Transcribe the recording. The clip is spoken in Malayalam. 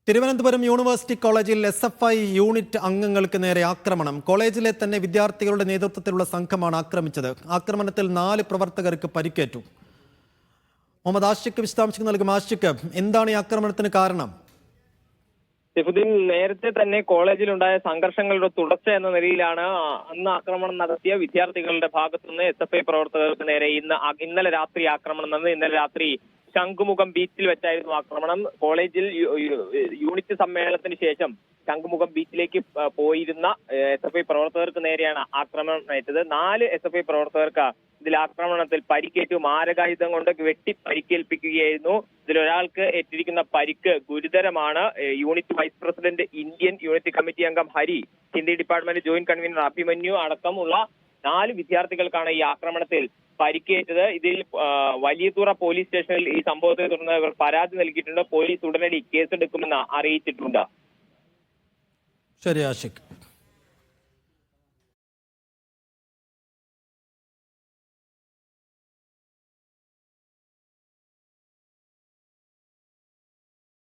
തിരുവനന്തപുരം യൂണിവേഴ്സിറ്റി കോളേജിൽ SFI യൂണിറ്റ് അംഗങ്ങൾക്ക് നേരെ ആക്രമണം. കോളേജിലെ തന്നെ വിദ്യാർത്ഥികളുടെ നേതൃത്വത്തിലുള്ള സംഘമാണ് ആക്രമിച്ചത്. ആക്രമണത്തിൽ 4 പ്രവർത്തകർക്ക് പരിക്കേറ്റു. മുഹമ്മദ് ആഷിഖ് വിശദാംശങ്ങൾ നൽകും. ആഷിഖ്, എന്താണ് ഈ ആക്രമണത്തിന് കാരണം? സൈഫുദ്ദീൻ, നേരത്തെ തന്നെ കോളേജിലുണ്ടായ സംഘർഷങ്ങളുടെ തുടർച്ച എന്ന നിലയിലാണ് അന്ന് ആക്രമണം നടത്തിയ വിദ്യാർത്ഥികളുടെ ഭാഗത്തുനിന്ന് SFI പ്രവർത്തകർക്ക് നേരെ ഇന്നലെ രാത്രി ആക്രമണം നടന്നത്. ഇന്നലെ രാത്രി ശംഖുമുഖം ബീച്ചിൽ വെച്ചായിരുന്നു ആക്രമണം. കോളേജിൽ യൂണിറ്റ് സമ്മേളനത്തിന് ശേഷം ശംഖുമുഖം ബീച്ചിലേക്ക് പോയിരുന്ന SFI പ്രവർത്തകർക്ക് നേരെയാണ് ആക്രമണം ഏറ്റത്. 4 SFI പ്രവർത്തകർക്ക് ഇതിൽ ആക്രമണത്തിൽ പരിക്കേറ്റു. മാരകായുധം കൊണ്ട് വെട്ടി പരിക്കേൽപ്പിക്കുകയായിരുന്നു. ഇതിലൊരാൾക്ക് ഏറ്റിരിക്കുന്ന പരിക്ക് ഗുരുതരമാണ്. Unit vice president, Indian unit committee അംഗം Hari, Hindi department joint convener Abhimanyu അടക്കമുള്ള 4 വിദ്യാർത്ഥികൾക്കാണ് ഈ ആക്രമണത്തിൽ പരിക്കേറ്റത്. ഇതിൽ വലിയതുറ പോലീസ് സ്റ്റേഷനിൽ ഈ സംഭവത്തെ തുടർന്ന് ഇവർ പരാതി നൽകിയിട്ടുണ്ട്. പോലീസ് ഉടനടി കേസെടുക്കുമെന്ന് അറിയിച്ചിട്ടുണ്ട്. ശരി ആഷിഖ്.